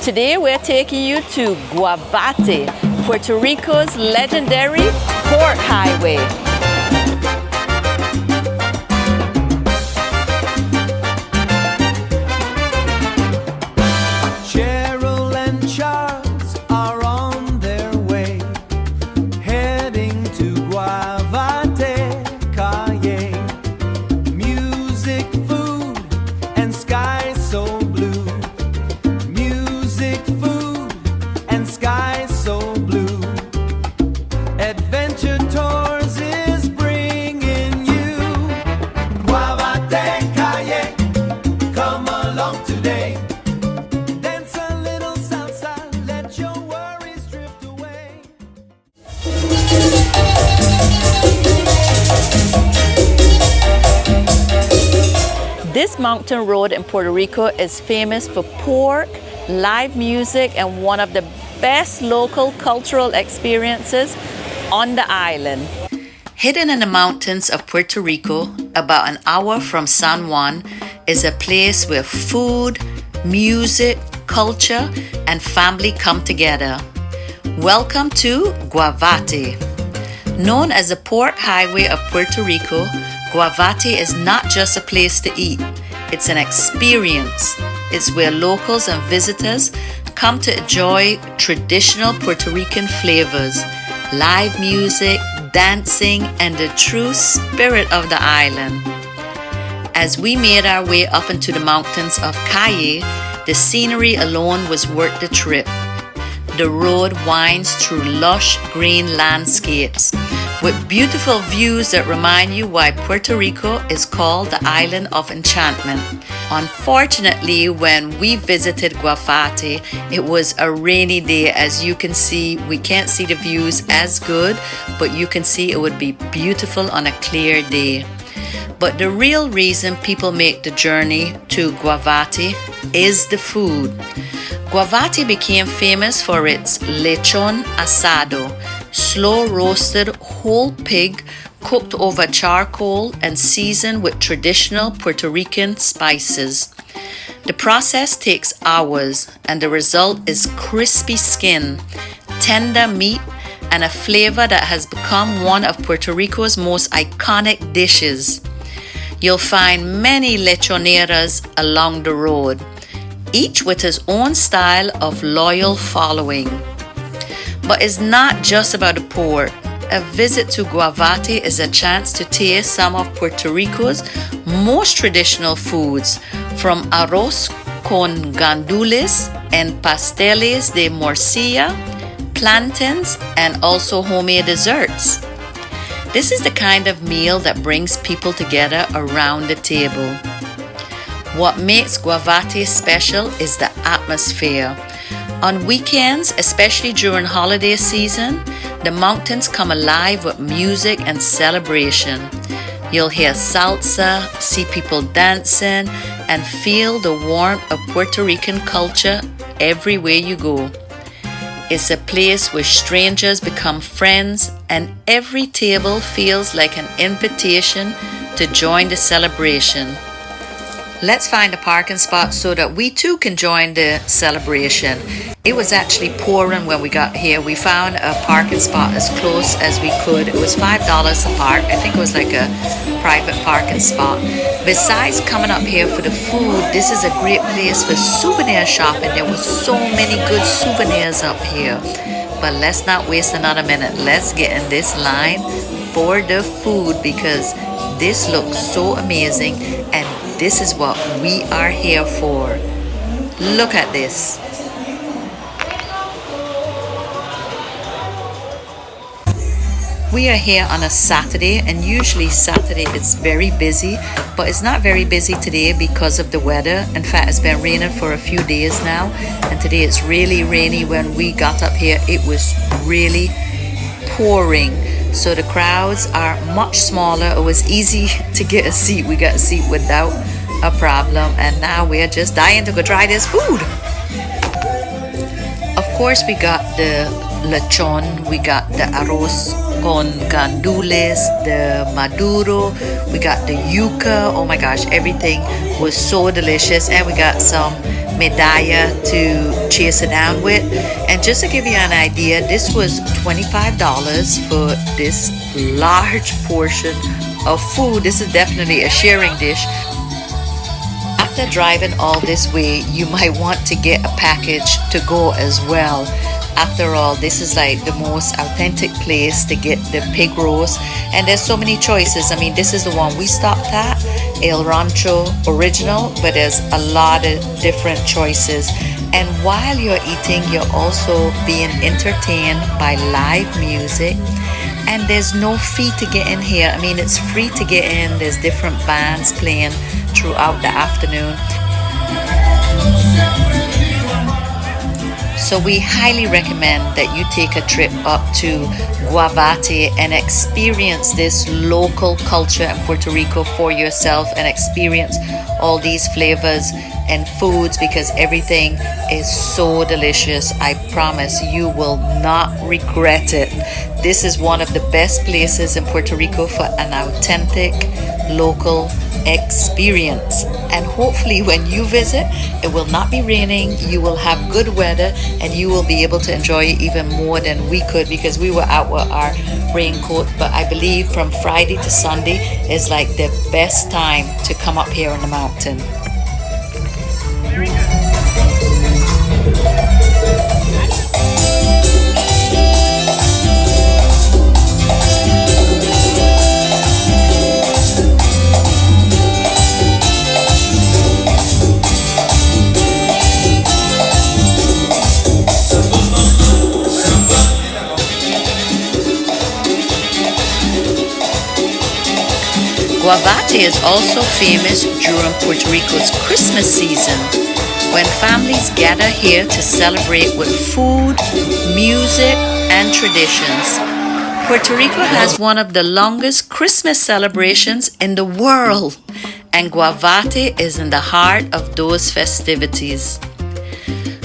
Today we're taking you to Guavate, Puerto Rico's legendary pork highway. Cheryl and Charles are on their way, heading to Guavate, Calle. Music, food, and sky so blue. Music, food, and sky so blue. Adventure Tours is bringing you Guavate, Calle. Come along today. Dance a little salsa, let your worries drift away. This mountain road in Puerto Rico is famous for pork, live music, and one of the best local cultural experiences on the island. Hidden in the mountains of Puerto Rico, about an hour from San Juan, is a place where food, music, culture, and family come together. Welcome to Guavate. Known as the Pork Highway of Puerto Rico, Guavate is not just a place to eat, it's an experience. It's where locals and visitors come to enjoy traditional Puerto Rican flavors, live music, dancing, and the true spirit of the island. As we made our way up into the mountains of Calle, the scenery alone was worth the trip. The road winds through lush green landscapes with beautiful views that remind you why Puerto Rico is called the Island of Enchantment. Unfortunately, when we visited Guavate, it was a rainy day. As you can see, we can't see the views as good, but you can see it would be beautiful on a clear day. But the real reason people make the journey to Guavate is the food. Guavate became famous for its lechon asado, slow roasted whole pig cooked over charcoal and seasoned with traditional Puerto Rican spices. The process takes hours and the result is crispy skin, tender meat, and a flavor that has become one of Puerto Rico's most iconic dishes. You'll find many lechoneras along the road, each with its own style of loyal following. But it's not just about the pork. A visit to Guavate is a chance to taste some of Puerto Rico's most traditional foods, from arroz con gandules and pasteles de morcilla, plantains, and also homemade desserts. This is the kind of meal that brings people together around the table. What makes Guavate special is the atmosphere. On weekends, especially during holiday season, the mountains come alive with music and celebration. You'll hear salsa, see people dancing, and feel the warmth of Puerto Rican culture everywhere you go. It's a place where strangers become friends and every table feels like an invitation to join the celebration. Let's find a parking spot so that we too can join the celebration. It was actually pouring when we got here. We found a parking spot as close as we could. It was $5 a park. I think it was like a private parking spot. Besides coming up here for the food, this is a great place for souvenir shopping. There were so many good souvenirs up here. But let's not waste another minute. Let's get in this line for the food because this looks so amazing and this is what we are here for. Look at this. We are here on a Saturday, and usually Saturday it's very busy, but it's not very busy today because of the weather. In fact, it's been raining for a few days now, and today it's really rainy. When we got up here, it was really pouring. So the crowds are much smaller. It was easy to get a seat. We got a seat without a problem, and now we're just dying to go try this food. Of course, we got the lechon, we got the arroz con gandules, the maduro, we got the yuca. Oh my gosh, everything was so delicious. And we got some medalla to chase it down with. And just to give you an idea, this was $25 for this large portion of food. This is definitely a sharing dish. After driving all this way, you might want to get a package to go as well. After all, this is like the most authentic place to get the pig roast, and there's so many choices. I mean, this is the one we stopped at, El Rancho Original, but there's a lot of different choices. And while you're eating, you're also being entertained by live music. And there's no fee to get in here. I mean, it's free to get in. There's different bands playing throughout the afternoon. So we highly recommend that you take a trip up to Guavate and experience this local culture in Puerto Rico for yourself, and experience all these flavors and foods, because everything is so delicious. I promise you will not regret it. This is one of the best places in Puerto Rico for an authentic local experience. And hopefully when you visit, it will not be raining, you will have good weather, and you will be able to enjoy it even more than we could, because we were out with our raincoat. But I believe from Friday to Sunday is like the best time to come up here on the mountain. Guavate is also famous during Puerto Rico's Christmas season, when families gather here to celebrate with food, music, and traditions. Puerto Rico has one of the longest Christmas celebrations in the world, and Guavate is in the heart of those festivities.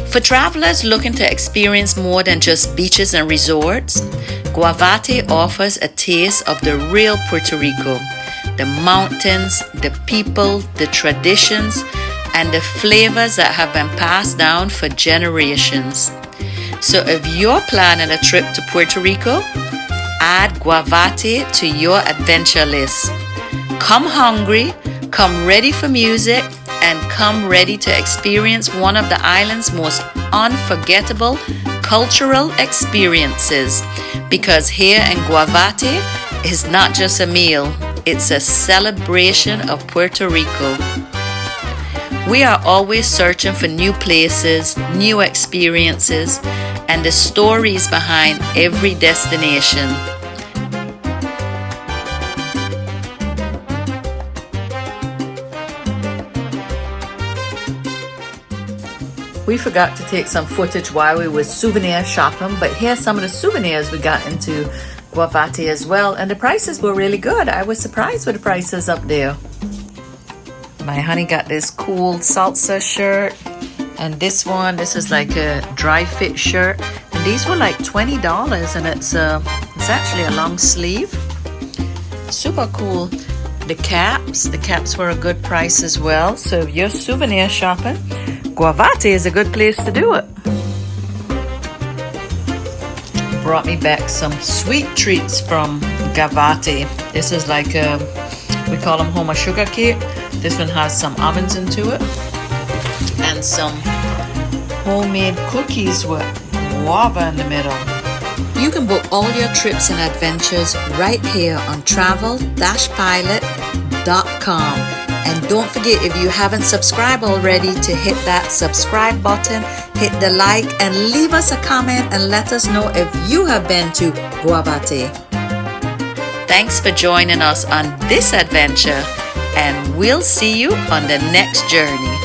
For travelers looking to experience more than just beaches and resorts, Guavate offers a taste of the real Puerto Rico. The mountains, the people, the traditions, and the flavors that have been passed down for generations. So if you're planning a trip to Puerto Rico, add Guavate to your adventure list. Come hungry, come ready for music, and come ready to experience one of the island's most unforgettable cultural experiences. Because here in Guavate is not just a meal, it's a celebration of Puerto Rico. We are always searching for new places, new experiences, and the stories behind every destination. We forgot to take some footage while we were souvenir shopping, but here's some of the souvenirs we got into Guavate as well, and the prices were really good. I was surprised with the prices up there. My honey got this cool salsa shirt, and this is like a dry fit shirt, and these were like $20, and it's actually a long sleeve. Super cool. The caps were a good price as well. So if you're souvenir shopping, Guavate is a good place to do it. Brought me back some sweet treats from Guavate. This is like we call them Homa sugar cake. This one has some almonds into it, and some homemade cookies with guava in the middle. You can book all your trips and adventures right here on travel-pilot.com. And don't forget, if you haven't subscribed already, to hit that subscribe button, hit the like, and leave us a comment and let us know if you have been to Guavate. Thanks for joining us on this adventure, and we'll see you on the next journey.